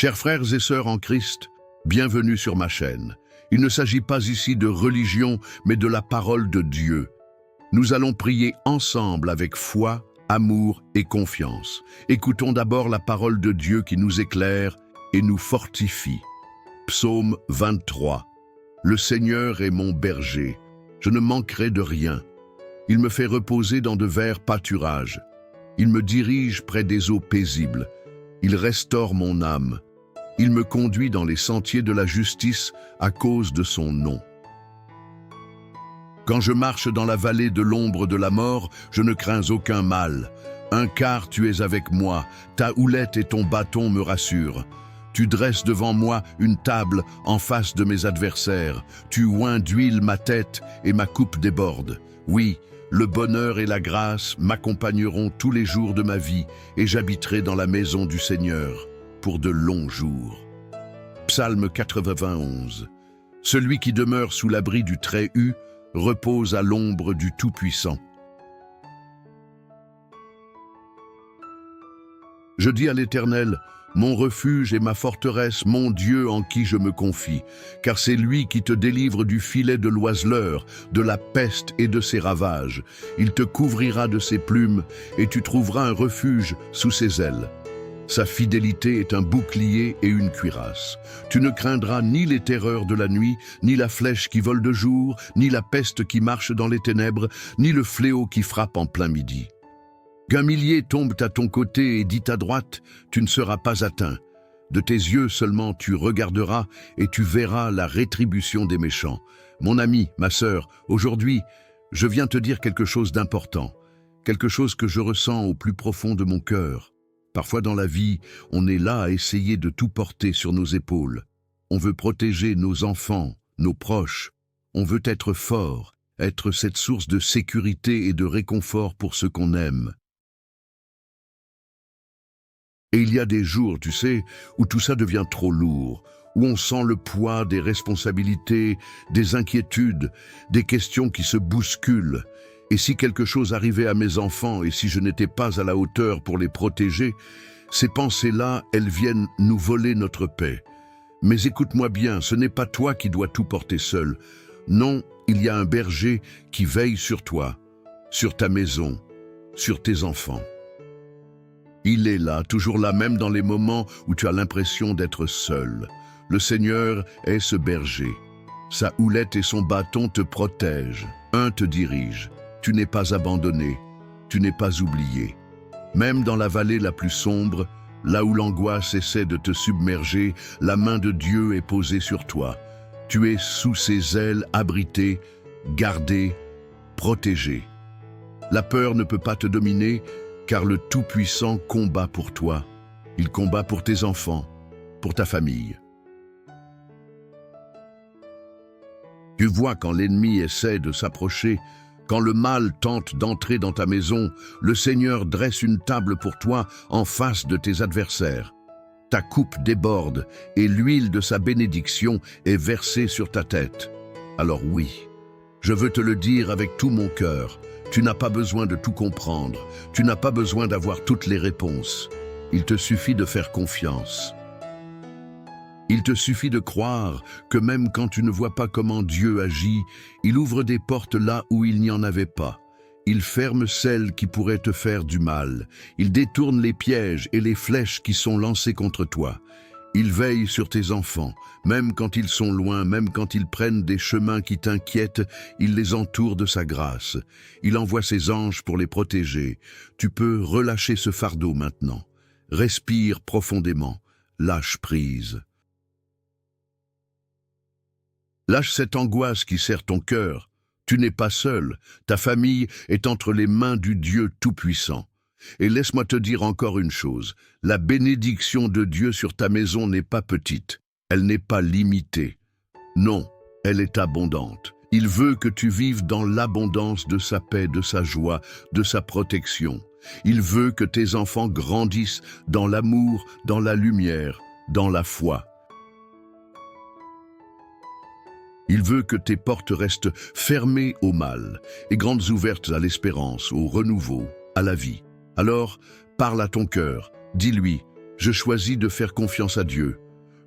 Chers frères et sœurs en Christ, bienvenue sur ma chaîne. Il ne s'agit pas ici de religion, mais de la parole de Dieu. Nous allons prier ensemble avec foi, amour et confiance. Écoutons d'abord la parole de Dieu qui nous éclaire et nous fortifie. Psaume 23. Le Seigneur est mon berger, je ne manquerai de rien. Il me fait reposer dans de verts pâturages. Il me dirige près des eaux paisibles. Il restaure mon âme. Il me conduit dans les sentiers de la justice à cause de son nom. Quand je marche dans la vallée de l'ombre de la mort, je ne crains aucun mal. Car tu es avec moi, ta houlette et ton bâton me rassurent. Tu dresses devant moi une table en face de mes adversaires. Tu oins d'huile ma tête et ma coupe déborde. Oui, le bonheur et la grâce m'accompagneront tous les jours de ma vie et j'habiterai dans la maison du Seigneur pour de longs jours. Psaume 91. Celui qui demeure sous l'abri du Très-Haut repose à l'ombre du Tout-Puissant. Je dis à l'Éternel, mon refuge et ma forteresse, mon Dieu en qui je me confie, car c'est lui qui te délivre du filet de l'oiseleur, de la peste et de ses ravages. Il te couvrira de ses plumes et tu trouveras un refuge sous ses ailes. Sa fidélité est un bouclier et une cuirasse. Tu ne craindras ni les terreurs de la nuit, ni la flèche qui vole de jour, ni la peste qui marche dans les ténèbres, ni le fléau qui frappe en plein midi. Qu'un millier tombe à ton côté et dit à droite, tu ne seras pas atteint. De tes yeux seulement tu regarderas et tu verras la rétribution des méchants. Mon ami, ma sœur, aujourd'hui, je viens te dire quelque chose d'important, quelque chose que je ressens au plus profond de mon cœur. Parfois dans la vie, on est là à essayer de tout porter sur nos épaules. On veut protéger nos enfants, nos proches. On veut être fort, être cette source de sécurité et de réconfort pour ceux qu'on aime. Et il y a des jours, tu sais, où tout ça devient trop lourd, où on sent le poids des responsabilités, des inquiétudes, des questions qui se bousculent. Et si quelque chose arrivait à mes enfants et si je n'étais pas à la hauteur pour les protéger, ces pensées-là, elles viennent nous voler notre paix. Mais écoute-moi bien, ce n'est pas toi qui dois tout porter seul. Non, il y a un berger qui veille sur toi, sur ta maison, sur tes enfants. Il est là, toujours là, même dans les moments où tu as l'impression d'être seul. Le Seigneur est ce berger. Sa houlette et son bâton te protègent. Un te dirige. Tu n'es pas abandonné. Tu n'es pas oublié. Même dans la vallée la plus sombre, là où l'angoisse essaie de te submerger, la main de Dieu est posée sur toi. Tu es sous ses ailes, abrité, gardé, protégé. La peur ne peut pas te dominer, car le Tout-Puissant combat pour toi. Il combat pour tes enfants, pour ta famille. Tu vois quand l'ennemi essaie de s'approcher, quand le mal tente d'entrer dans ta maison, le Seigneur dresse une table pour toi en face de tes adversaires. Ta coupe déborde et l'huile de sa bénédiction est versée sur ta tête. Alors oui, je veux te le dire avec tout mon cœur, tu n'as pas besoin de tout comprendre, tu n'as pas besoin d'avoir toutes les réponses. Il te suffit de faire confiance. Il te suffit de croire que même quand tu ne vois pas comment Dieu agit, il ouvre des portes là où il n'y en avait pas. Il ferme celles qui pourraient te faire du mal. Il détourne les pièges et les flèches qui sont lancées contre toi. Il veille sur tes enfants, même quand ils sont loin, même quand ils prennent des chemins qui t'inquiètent, il les entoure de sa grâce. Il envoie ses anges pour les protéger. Tu peux relâcher ce fardeau maintenant. Respire profondément, lâche prise. Lâche cette angoisse qui serre ton cœur. Tu n'es pas seul, ta famille est entre les mains du Dieu Tout-Puissant. Et laisse-moi te dire encore une chose, la bénédiction de Dieu sur ta maison n'est pas petite, elle n'est pas limitée. Non, elle est abondante. Il veut que tu vives dans l'abondance de sa paix, de sa joie, de sa protection. Il veut que tes enfants grandissent dans l'amour, dans la lumière, dans la foi. Il veut que tes portes restent fermées au mal et grandes ouvertes à l'espérance, au renouveau, à la vie. Alors, parle à ton cœur, dis-lui, Je choisis de faire confiance à Dieu.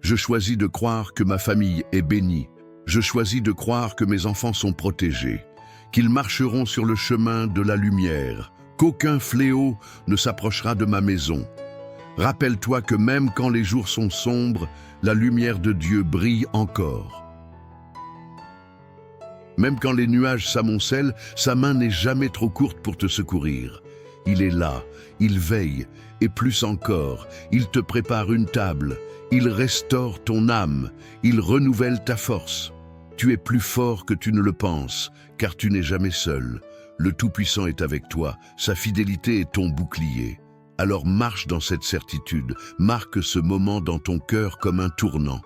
Je choisis de croire que ma famille est bénie. Je choisis de croire que mes enfants sont protégés, qu'ils marcheront sur le chemin de la lumière, qu'aucun fléau ne s'approchera de ma maison. Rappelle-toi que même quand les jours sont sombres, la lumière de Dieu brille encore. Même quand les nuages s'amoncellent, sa main n'est jamais trop courte pour te secourir. Il est là, il veille, et plus encore, il te prépare une table, il restaure ton âme, il renouvelle ta force. Tu es plus fort que tu ne le penses, car tu n'es jamais seul. Le Tout-Puissant est avec toi, sa fidélité est ton bouclier. Alors marche dans cette certitude, marque ce moment dans ton cœur comme un tournant.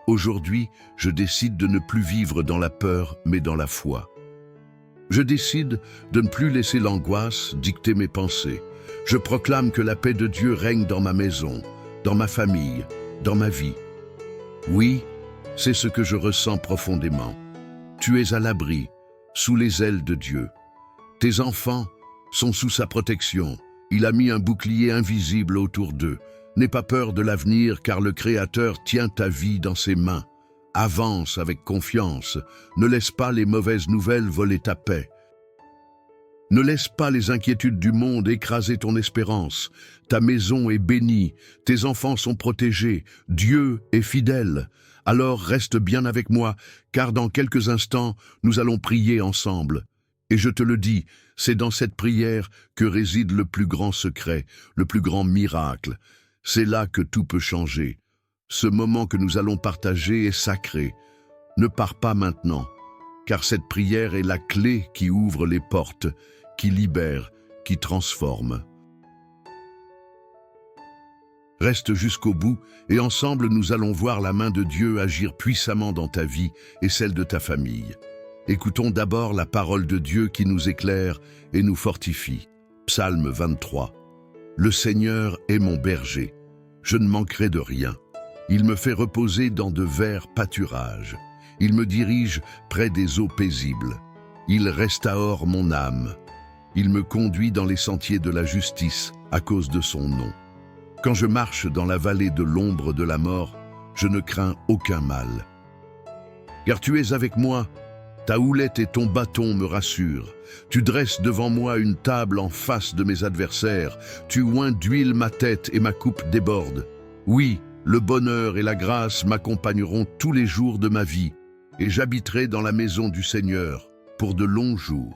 Aujourd'hui, je décide de ne plus vivre dans la peur, mais dans la foi. Je décide de ne plus laisser l'angoisse dicter mes pensées. Je proclame que la paix de Dieu règne dans ma maison, dans ma famille, dans ma vie. Oui, c'est ce que je ressens profondément. Tu es à l'abri, sous les ailes de Dieu. Tes enfants sont sous sa protection. Il a mis un bouclier invisible autour d'eux. N'aie pas peur de l'avenir, car le Créateur tient ta vie dans ses mains. Avance avec confiance. Ne laisse pas les mauvaises nouvelles voler ta paix. Ne laisse pas les inquiétudes du monde écraser ton espérance. Ta maison est bénie, tes enfants sont protégés, Dieu est fidèle. Alors reste bien avec moi, car dans quelques instants, nous allons prier ensemble. Et je te le dis, c'est dans cette prière que réside le plus grand secret, le plus grand miracle. C'est là que tout peut changer. Ce moment que nous allons partager est sacré. Ne pars pas maintenant, car cette prière est la clé qui ouvre les portes, qui libère, qui transforme. Reste jusqu'au bout et ensemble nous allons voir la main de Dieu agir puissamment dans ta vie et celle de ta famille. Écoutons d'abord la parole de Dieu qui nous éclaire et nous fortifie. Psaume 23. Le Seigneur est mon berger, je ne manquerai de rien. Il me fait reposer dans de verts pâturages. Il me dirige près des eaux paisibles. Il restaure mon âme. Il me conduit dans les sentiers de la justice à cause de son nom. Quand je marche dans la vallée de l'ombre de la mort, je ne crains aucun mal. Car tu es avec moi, ta houlette et ton bâton me rassurent. Tu dresses devant moi une table en face de mes adversaires. Tu oins d'huile ma tête et ma coupe déborde. Oui, le bonheur et la grâce m'accompagneront tous les jours de ma vie, et j'habiterai dans la maison du Seigneur pour de longs jours.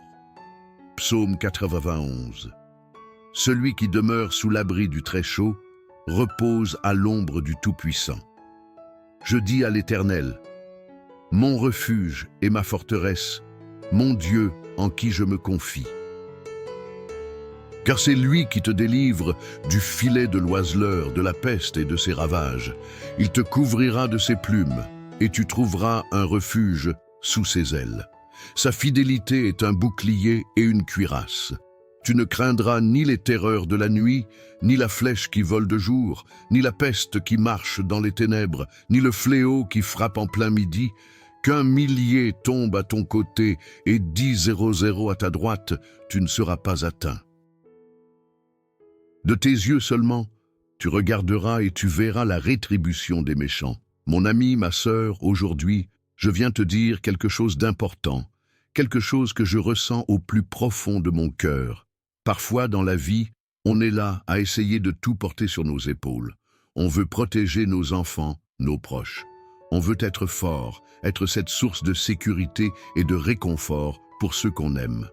Psaume 91. Celui qui demeure sous l'abri du Très-Chaud repose à l'ombre du Tout-Puissant. Je dis à l'Éternel, mon refuge et ma forteresse, mon Dieu en qui je me confie. Car c'est lui qui te délivre du filet de l'oiseleur, de la peste et de ses ravages. Il te couvrira de ses plumes, et tu trouveras un refuge sous ses ailes. Sa fidélité est un bouclier et une cuirasse. Tu ne craindras ni les terreurs de la nuit, ni la flèche qui vole de jour, ni la peste qui marche dans les ténèbres, ni le fléau qui frappe en plein midi. Qu'un millier tombe à ton côté et 10 à ta droite, tu ne seras pas atteint. De tes yeux seulement, tu regarderas et tu verras la rétribution des méchants. Mon ami, ma sœur, aujourd'hui, je viens te dire quelque chose d'important, quelque chose que je ressens au plus profond de mon cœur. Parfois, dans la vie, on est là à essayer de tout porter sur nos épaules. On veut protéger nos enfants, nos proches. On veut être fort, être cette source de sécurité et de réconfort pour ceux qu'on aime.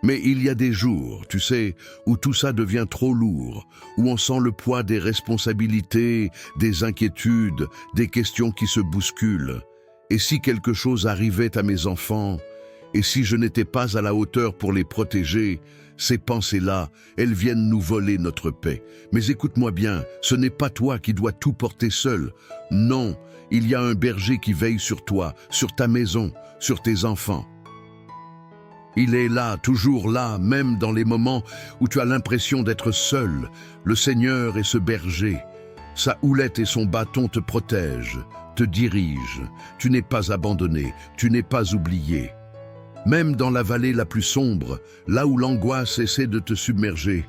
Mais il y a des jours, tu sais, où tout ça devient trop lourd, où on sent le poids des responsabilités, des inquiétudes, des questions qui se bousculent. Et si quelque chose arrivait à mes enfants, et si je n'étais pas à la hauteur pour les protéger, ces pensées-là, elles viennent nous voler notre paix. Mais écoute-moi bien, ce n'est pas toi qui dois tout porter seul. Non, il y a un berger qui veille sur toi, sur ta maison, sur tes enfants. Il est là, toujours là, même dans les moments où tu as l'impression d'être seul. Le Seigneur est ce berger. Sa houlette et son bâton te protègent, te dirigent. Tu n'es pas abandonné, tu n'es pas oublié. Même dans la vallée la plus sombre, là où l'angoisse essaie de te submerger,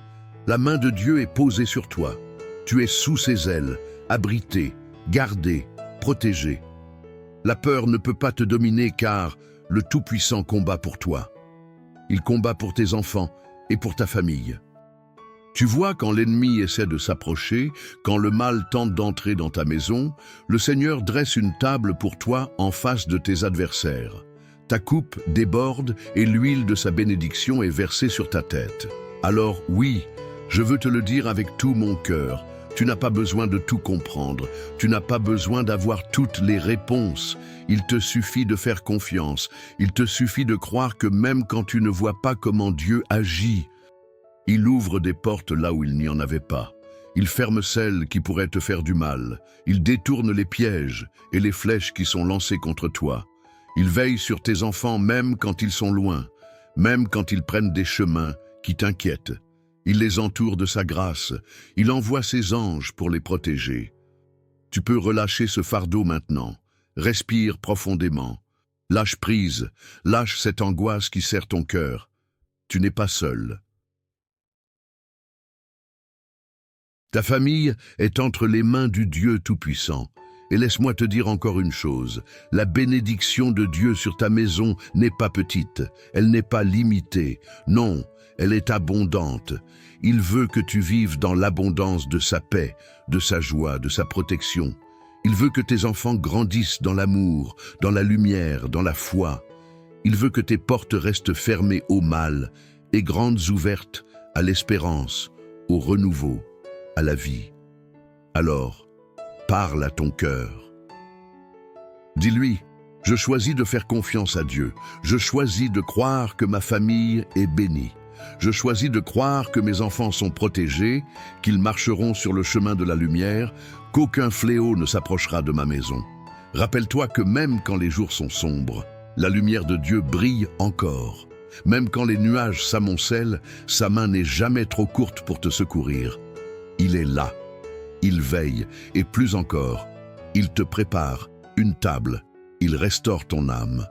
la main de Dieu est posée sur toi. Tu es sous ses ailes, abrité, gardé, protégé. La peur ne peut pas te dominer car le Tout-Puissant combat pour toi. Il combat pour tes enfants et pour ta famille. Tu vois, quand l'ennemi essaie de s'approcher, quand le mal tente d'entrer dans ta maison, le Seigneur dresse une table pour toi en face de tes adversaires. Ta coupe déborde et l'huile de sa bénédiction est versée sur ta tête. Alors oui, je veux te le dire avec tout mon cœur, tu n'as pas besoin de tout comprendre, tu n'as pas besoin d'avoir toutes les réponses. Il te suffit de faire confiance, il te suffit de croire que même quand tu ne vois pas comment Dieu agit, il ouvre des portes là où il n'y en avait pas. Il ferme celles qui pourraient te faire du mal. Il détourne les pièges et les flèches qui sont lancées contre toi. Il veille sur tes enfants même quand ils sont loin, même quand ils prennent des chemins qui t'inquiètent. Il les entoure de sa grâce. Il envoie ses anges pour les protéger. Tu peux relâcher ce fardeau maintenant. Respire profondément. Lâche prise. Lâche cette angoisse qui serre ton cœur. Tu n'es pas seul. Ta famille est entre les mains du Dieu Tout-Puissant. Et laisse-moi te dire encore une chose, la bénédiction de Dieu sur ta maison n'est pas petite, elle n'est pas limitée, non, elle est abondante. Il veut que tu vives dans l'abondance de sa paix, de sa joie, de sa protection. Il veut que tes enfants grandissent dans l'amour, dans la lumière, dans la foi. Il veut que tes portes restent fermées au mal et grandes ouvertes à l'espérance, au renouveau, à la vie. Alors, parle à ton cœur. Dis-lui, je choisis de faire confiance à Dieu. Je choisis de croire que ma famille est bénie. Je choisis de croire que mes enfants sont protégés, qu'ils marcheront sur le chemin de la lumière, qu'aucun fléau ne s'approchera de ma maison. Rappelle-toi que même quand les jours sont sombres, la lumière de Dieu brille encore. Même quand les nuages s'amoncellent, sa main n'est jamais trop courte pour te secourir. Il est là, il veille, et plus encore, il te prépare une table, il restaure ton âme.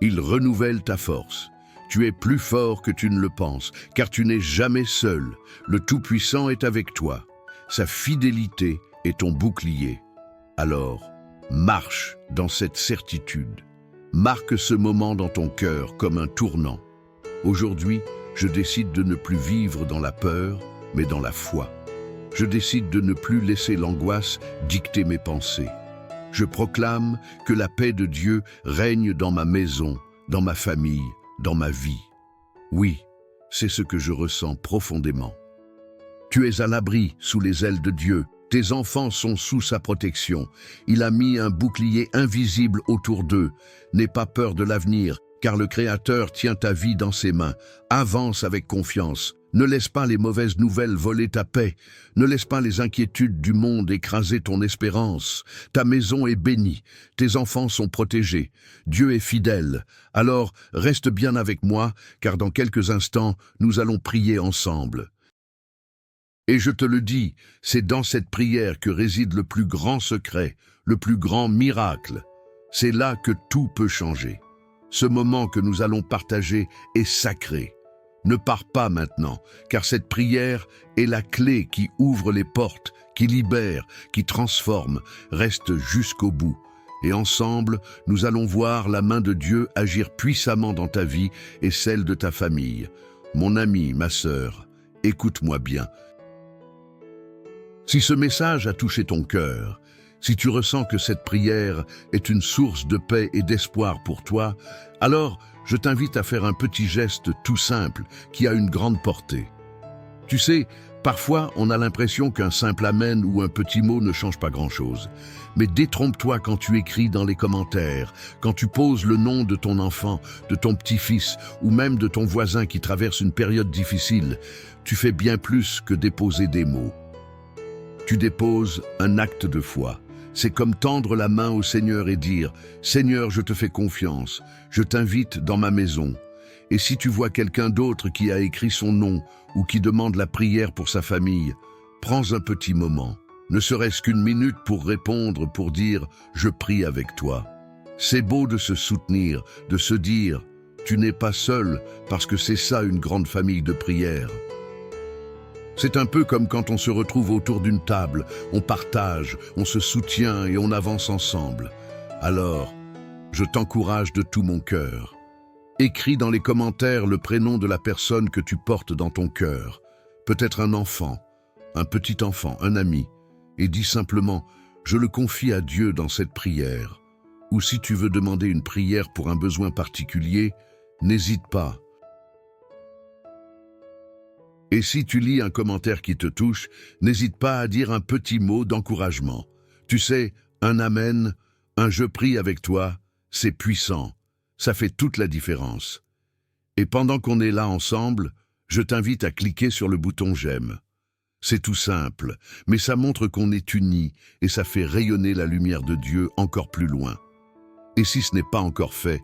Il renouvelle ta force. Tu es plus fort que tu ne le penses, car tu n'es jamais seul. Le Tout-Puissant est avec toi. Sa fidélité est ton bouclier. Alors, marche dans cette certitude. Marque ce moment dans ton cœur comme un tournant. Aujourd'hui, je décide de ne plus vivre dans la peur, mais dans la foi. Je décide de ne plus laisser l'angoisse dicter mes pensées. Je proclame que la paix de Dieu règne dans ma maison, dans ma famille, dans ma vie. Oui, c'est ce que je ressens profondément. Tu es à l'abri sous les ailes de Dieu. Tes enfants sont sous sa protection. Il a mis un bouclier invisible autour d'eux. N'aie pas peur de l'avenir, car le Créateur tient ta vie dans ses mains. Avance avec confiance. Ne laisse pas les mauvaises nouvelles voler ta paix. Ne laisse pas les inquiétudes du monde écraser ton espérance. Ta maison est bénie. Tes enfants sont protégés. Dieu est fidèle. Alors, reste bien avec moi, car dans quelques instants, nous allons prier ensemble. Et je te le dis, c'est dans cette prière que réside le plus grand secret, le plus grand miracle. C'est là que tout peut changer. Ce moment que nous allons partager est sacré. Ne pars pas maintenant, car cette prière est la clé qui ouvre les portes, qui libère, qui transforme. Reste jusqu'au bout. Et ensemble, nous allons voir la main de Dieu agir puissamment dans ta vie et celle de ta famille. Mon ami, ma sœur, écoute-moi bien. Si ce message a touché ton cœur, si tu ressens que cette prière est une source de paix et d'espoir pour toi, alors je t'invite à faire un petit geste tout simple qui a une grande portée. Tu sais, parfois on a l'impression qu'un simple amen ou un petit mot ne change pas grand-chose. Mais détrompe-toi quand tu écris dans les commentaires, quand tu poses le nom de ton enfant, de ton petit-fils ou même de ton voisin qui traverse une période difficile. Tu fais bien plus que déposer des mots. Tu déposes un acte de foi. C'est comme tendre la main au Seigneur et dire « Seigneur, je te fais confiance, je t'invite dans ma maison. » Et si tu vois quelqu'un d'autre qui a écrit son nom ou qui demande la prière pour sa famille, prends un petit moment, ne serait-ce qu'une minute pour répondre, pour dire « Je prie avec toi ». C'est beau de se soutenir, de se dire « Tu n'es pas seul » parce que c'est ça une grande famille de prière. C'est un peu comme quand on se retrouve autour d'une table, on partage, on se soutient et on avance ensemble. Alors, je t'encourage de tout mon cœur. Écris dans les commentaires le prénom de la personne que tu portes dans ton cœur. Peut-être un enfant, un petit enfant, un ami. Et dis simplement, je le confie à Dieu dans cette prière. Ou si tu veux demander une prière pour un besoin particulier, n'hésite pas. Et si tu lis un commentaire qui te touche, n'hésite pas à dire un petit mot d'encouragement. Tu sais, un amen, un je prie avec toi, c'est puissant. Ça fait toute la différence. Et pendant qu'on est là ensemble, je t'invite à cliquer sur le bouton j'aime. C'est tout simple, mais ça montre qu'on est unis et ça fait rayonner la lumière de Dieu encore plus loin. Et si ce n'est pas encore fait,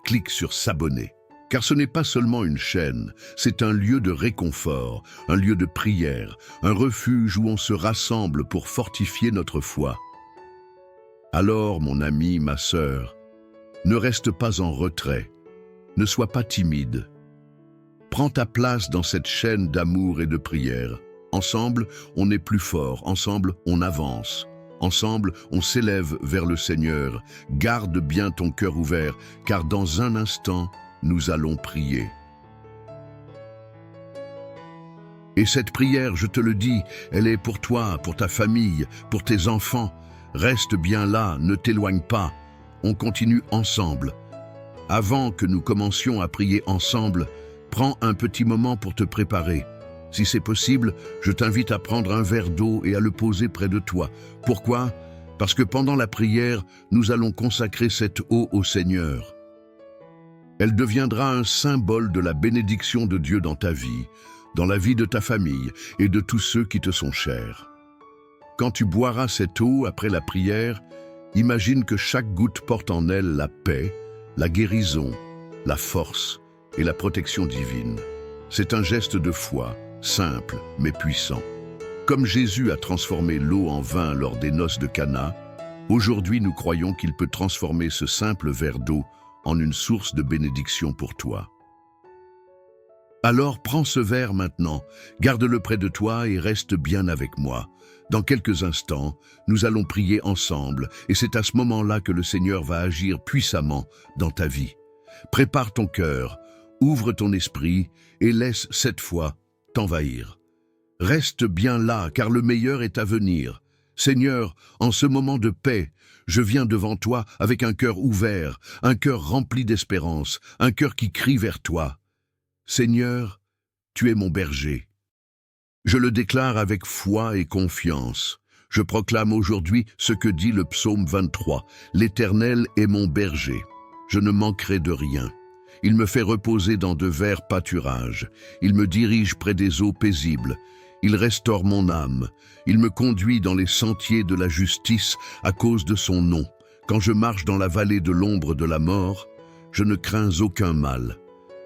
clique sur s'abonner. Car ce n'est pas seulement une chaîne, c'est un lieu de réconfort, un lieu de prière, un refuge où on se rassemble pour fortifier notre foi. Alors, mon ami, ma sœur, ne reste pas en retrait, ne sois pas timide. Prends ta place dans cette chaîne d'amour et de prière. Ensemble, on est plus fort, ensemble, on avance. Ensemble, on s'élève vers le Seigneur. Garde bien ton cœur ouvert, car dans un instant, nous allons prier. Et cette prière, je te le dis, elle est pour toi, pour ta famille, pour tes enfants. Reste bien là, ne t'éloigne pas. On continue ensemble. Avant que nous commencions à prier ensemble, prends un petit moment pour te préparer. Si c'est possible, je t'invite à prendre un verre d'eau et à le poser près de toi. Pourquoi? Parce que pendant la prière, nous allons consacrer cette eau au Seigneur. Elle deviendra un symbole de la bénédiction de Dieu dans ta vie, dans la vie de ta famille et de tous ceux qui te sont chers. Quand tu boiras cette eau après la prière, imagine que chaque goutte porte en elle la paix, la guérison, la force et la protection divine. C'est un geste de foi, simple mais puissant. Comme Jésus a transformé l'eau en vin lors des noces de Cana, aujourd'hui nous croyons qu'il peut transformer ce simple verre d'eau en une source de bénédiction pour toi. Alors prends ce verre maintenant, garde-le près de toi et reste bien avec moi. Dans quelques instants, nous allons prier ensemble et c'est à ce moment-là que le Seigneur va agir puissamment dans ta vie. Prépare ton cœur, ouvre ton esprit et laisse cette foi t'envahir. Reste bien là car le meilleur est à venir. Seigneur, en ce moment de paix, je viens devant toi avec un cœur ouvert, un cœur rempli d'espérance, un cœur qui crie vers toi. Seigneur, tu es mon berger. Je le déclare avec foi et confiance. Je proclame aujourd'hui ce que dit le psaume 23. L'Éternel est mon berger. Je ne manquerai de rien. Il me fait reposer dans de verts pâturages. Il me dirige près des eaux paisibles. Il restaure mon âme. Il me conduit dans les sentiers de la justice à cause de son nom. Quand je marche dans la vallée de l'ombre de la mort, je ne crains aucun mal,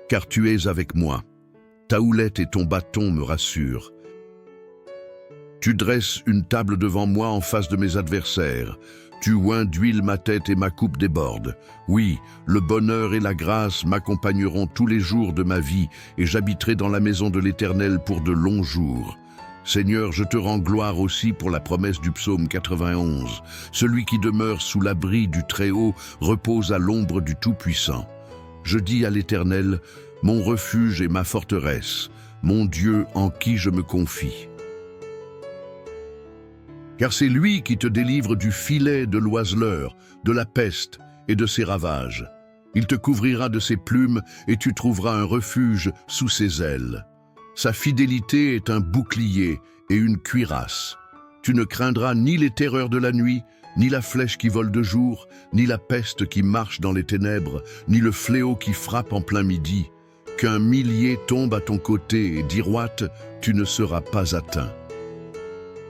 car tu es avec moi. Ta houlette et ton bâton me rassurent. Tu dresses une table devant moi en face de mes adversaires. Tu oins d'huile ma tête et ma coupe déborde. Oui, le bonheur et la grâce m'accompagneront tous les jours de ma vie et j'habiterai dans la maison de l'Éternel pour de longs jours. Seigneur, je te rends gloire aussi pour la promesse du psaume 91. Celui qui demeure sous l'abri du Très-Haut repose à l'ombre du Tout-Puissant. Je dis à l'Éternel, mon refuge et ma forteresse, mon Dieu en qui je me confie. Car c'est lui qui te délivre du filet de l'oiseleur, de la peste et de ses ravages. Il te couvrira de ses plumes et tu trouveras un refuge sous ses ailes. Sa fidélité est un bouclier et une cuirasse. Tu ne craindras ni les terreurs de la nuit, ni la flèche qui vole de jour, ni la peste qui marche dans les ténèbres, ni le fléau qui frappe en plein midi. Qu'un millier tombe à ton côté et d'Iroite, tu ne seras pas atteint.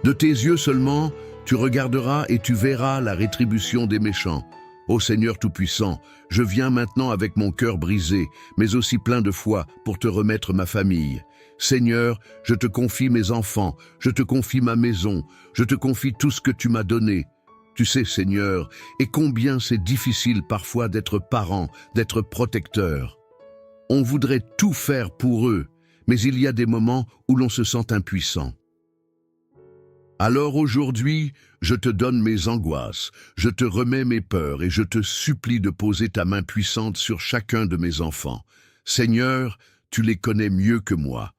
De tes yeux seulement, tu regarderas et tu verras la rétribution des méchants. Ô Seigneur Tout-Puissant, je viens maintenant avec mon cœur brisé, mais aussi plein de foi pour te remettre ma famille. Seigneur, je te confie mes enfants, je te confie ma maison, je te confie tout ce que tu m'as donné. Tu sais, Seigneur, et combien c'est difficile parfois d'être parent, d'être protecteur. On voudrait tout faire pour eux, mais il y a des moments où l'on se sent impuissant. Alors aujourd'hui, je te donne mes angoisses, je te remets mes peurs et je te supplie de poser ta main puissante sur chacun de mes enfants. Seigneur, tu les connais mieux que moi.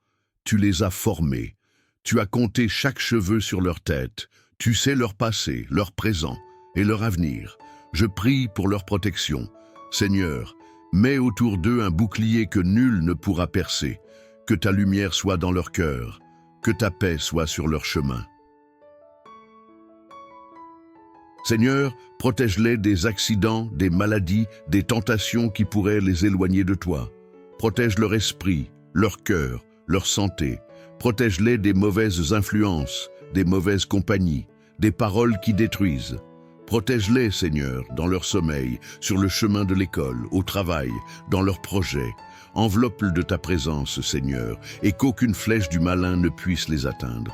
Tu les as formés. Tu as compté chaque cheveu sur leur tête. Tu sais leur passé, leur présent et leur avenir. Je prie pour leur protection. Seigneur, mets autour d'eux un bouclier que nul ne pourra percer. Que ta lumière soit dans leur cœur. Que ta paix soit sur leur chemin. Seigneur, protège-les des accidents, des maladies, des tentations qui pourraient les éloigner de toi. Protège leur esprit, leur cœur, leur santé. Protège-les des mauvaises influences, des mauvaises compagnies, des paroles qui détruisent. Protège-les, Seigneur, dans leur sommeil, sur le chemin de l'école, au travail, dans leurs projets. Enveloppe-le de ta présence, Seigneur, et qu'aucune flèche du malin ne puisse les atteindre.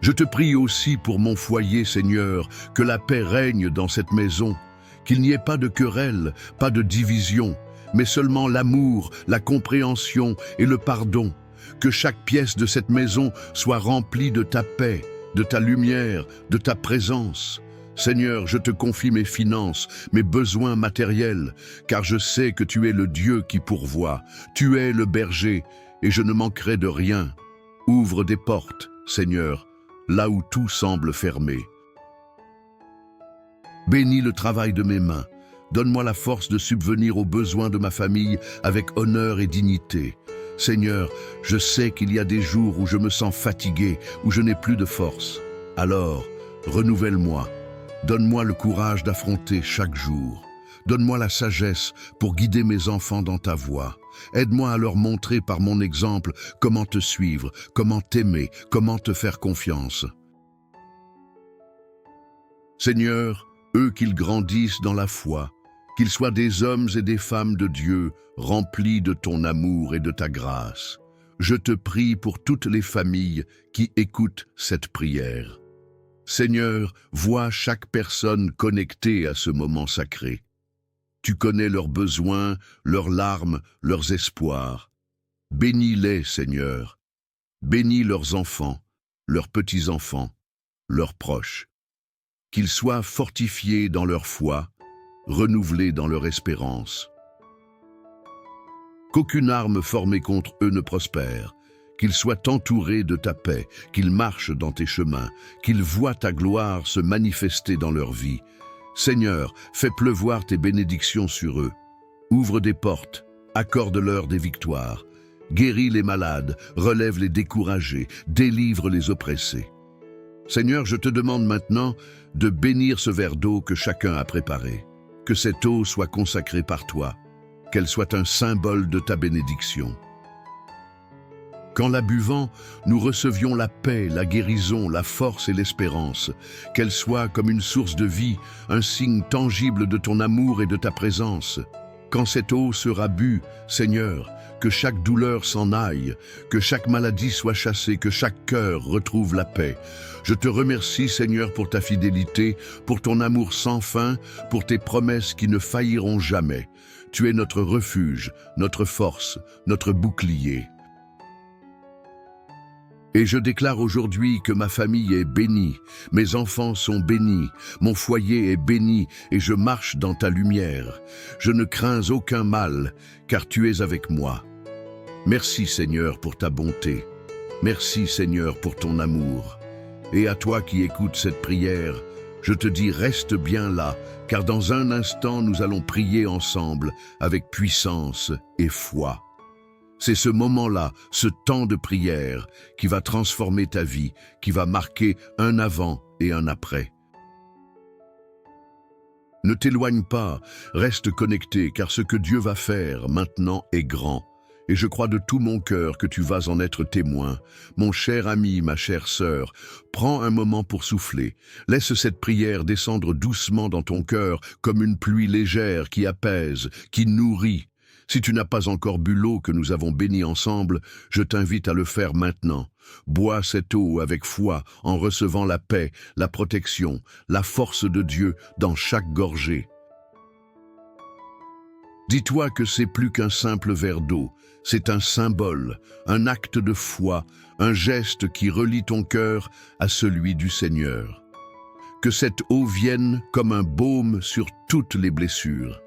Je te prie aussi pour mon foyer, Seigneur, que la paix règne dans cette maison, qu'il n'y ait pas de querelle, pas de division, mais seulement l'amour, la compréhension et le pardon. Que chaque pièce de cette maison soit remplie de ta paix, de ta lumière, de ta présence. Seigneur, je te confie mes finances, mes besoins matériels, car je sais que tu es le Dieu qui pourvoit. Tu es le berger, et je ne manquerai de rien. Ouvre des portes, Seigneur, là où tout semble fermé. Bénis le travail de mes mains. Donne-moi la force de subvenir aux besoins de ma famille avec honneur et dignité. Seigneur, je sais qu'il y a des jours où je me sens fatigué, où je n'ai plus de force. Alors, renouvelle-moi. Donne-moi le courage d'affronter chaque jour. Donne-moi la sagesse pour guider mes enfants dans ta voie. Aide-moi à leur montrer par mon exemple comment te suivre, comment t'aimer, comment te faire confiance. Seigneur, eux qu'ils grandissent dans la foi, qu'ils soient des hommes et des femmes de Dieu, remplis de ton amour et de ta grâce. Je te prie pour toutes les familles qui écoutent cette prière. Seigneur, vois chaque personne connectée à ce moment sacré. Tu connais leurs besoins, leurs larmes, leurs espoirs. Bénis-les, Seigneur. Bénis leurs enfants, leurs petits-enfants, leurs proches. Qu'ils soient fortifiés dans leur foi, renouvelés dans leur espérance. Qu'aucune arme formée contre eux ne prospère. Qu'ils soient entourés de ta paix, qu'ils marchent dans tes chemins, qu'ils voient ta gloire se manifester dans leur vie. Seigneur, fais pleuvoir tes bénédictions sur eux. Ouvre des portes, accorde-leur des victoires. Guéris les malades, relève les découragés, délivre les oppressés. Seigneur, je te demande maintenant de bénir ce verre d'eau que chacun a préparé. Que cette eau soit consacrée par toi, qu'elle soit un symbole de ta bénédiction. Qu'en la buvant, nous recevions la paix, la guérison, la force et l'espérance, qu'elle soit comme une source de vie, un signe tangible de ton amour et de ta présence. Quand cette eau sera bue, Seigneur, que chaque douleur s'en aille, que chaque maladie soit chassée, que chaque cœur retrouve la paix. Je te remercie, Seigneur, pour ta fidélité, pour ton amour sans fin, pour tes promesses qui ne failliront jamais. Tu es notre refuge, notre force, notre bouclier. Et je déclare aujourd'hui que ma famille est bénie, mes enfants sont bénis, mon foyer est béni et je marche dans ta lumière. Je ne crains aucun mal, car tu es avec moi. Merci Seigneur pour ta bonté. Merci Seigneur pour ton amour. Et à toi qui écoutes cette prière, je te dis reste bien là, car dans un instant nous allons prier ensemble avec puissance et foi. C'est ce moment-là, ce temps de prière, qui va transformer ta vie, qui va marquer un avant et un après. Ne t'éloigne pas, reste connecté, car ce que Dieu va faire maintenant est grand. Et je crois de tout mon cœur que tu vas en être témoin. Mon cher ami, ma chère sœur, prends un moment pour souffler. Laisse cette prière descendre doucement dans ton cœur comme une pluie légère qui apaise, qui nourrit. Si tu n'as pas encore bu l'eau que nous avons bénie ensemble, je t'invite à le faire maintenant. Bois cette eau avec foi en recevant la paix, la protection, la force de Dieu dans chaque gorgée. Dis-toi que c'est plus qu'un simple verre d'eau, c'est un symbole, un acte de foi, un geste qui relie ton cœur à celui du Seigneur. Que cette eau vienne comme un baume sur toutes les blessures.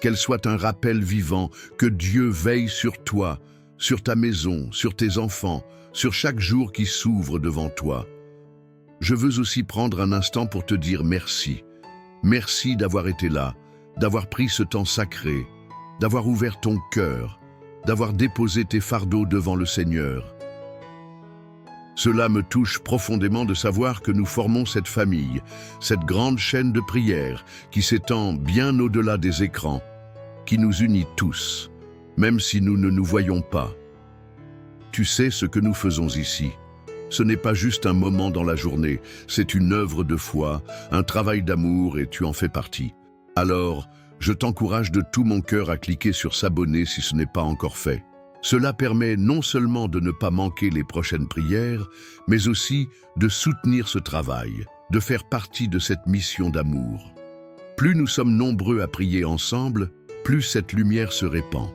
Qu'elle soit un rappel vivant que Dieu veille sur toi, sur ta maison, sur tes enfants, sur chaque jour qui s'ouvre devant toi. Je veux aussi prendre un instant pour te dire merci. Merci d'avoir été là, d'avoir pris ce temps sacré, d'avoir ouvert ton cœur, d'avoir déposé tes fardeaux devant le Seigneur. Cela me touche profondément de savoir que nous formons cette famille, cette grande chaîne de prière qui s'étend bien au-delà des écrans, qui nous unit tous, même si nous ne nous voyons pas. Tu sais ce que nous faisons ici. Ce n'est pas juste un moment dans la journée, c'est une œuvre de foi, un travail d'amour et tu en fais partie. Alors, je t'encourage de tout mon cœur à cliquer sur s'abonner si ce n'est pas encore fait. Cela permet non seulement de ne pas manquer les prochaines prières, mais aussi de soutenir ce travail, de faire partie de cette mission d'amour. Plus nous sommes nombreux à prier ensemble, plus cette lumière se répand.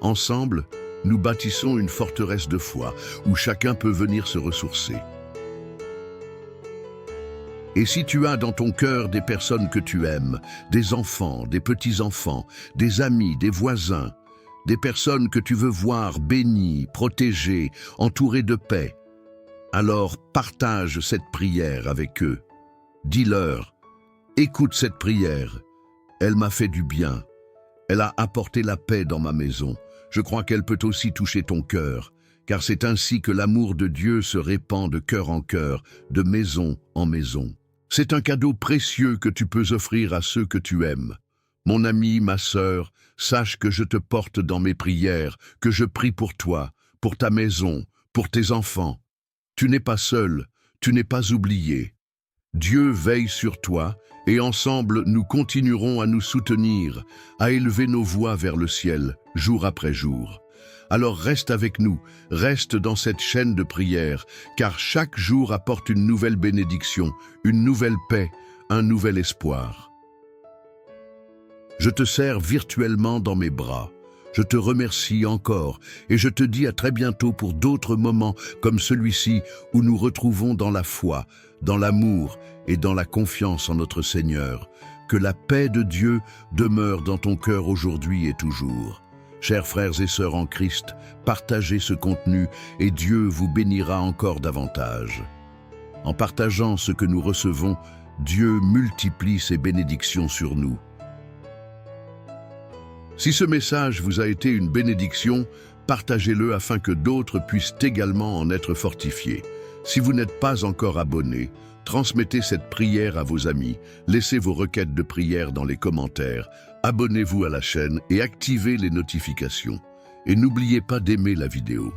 Ensemble, nous bâtissons une forteresse de foi où chacun peut venir se ressourcer. Et si tu as dans ton cœur des personnes que tu aimes, des enfants, des petits-enfants, des amis, des voisins, des personnes que tu veux voir bénies, protégées, entourées de paix, alors partage cette prière avec eux. Dis-leur, écoute cette prière, elle m'a fait du bien, elle a apporté la paix dans ma maison. Je crois qu'elle peut aussi toucher ton cœur, car c'est ainsi que l'amour de Dieu se répand de cœur en cœur, de maison en maison. C'est un cadeau précieux que tu peux offrir à ceux que tu aimes. Mon ami, ma sœur, sache que je te porte dans mes prières, que je prie pour toi, pour ta maison, pour tes enfants. Tu n'es pas seul, tu n'es pas oublié. Dieu veille sur toi, et ensemble nous continuerons à nous soutenir, à élever nos voix vers le ciel, jour après jour. Alors reste avec nous, reste dans cette chaîne de prière, car chaque jour apporte une nouvelle bénédiction, une nouvelle paix, un nouvel espoir. Je te serre virtuellement dans mes bras. Je te remercie encore et je te dis à très bientôt pour d'autres moments comme celui-ci où nous retrouvons dans la foi, dans l'amour et dans la confiance en notre Seigneur. Que la paix de Dieu demeure dans ton cœur aujourd'hui et toujours. Chers frères et sœurs en Christ, partagez ce contenu et Dieu vous bénira encore davantage. En partageant ce que nous recevons, Dieu multiplie ses bénédictions sur nous. Si ce message vous a été une bénédiction, partagez-le afin que d'autres puissent également en être fortifiés. Si vous n'êtes pas encore abonné, transmettez cette prière à vos amis, laissez vos requêtes de prière dans les commentaires, abonnez-vous à la chaîne et activez les notifications. Et n'oubliez pas d'aimer la vidéo.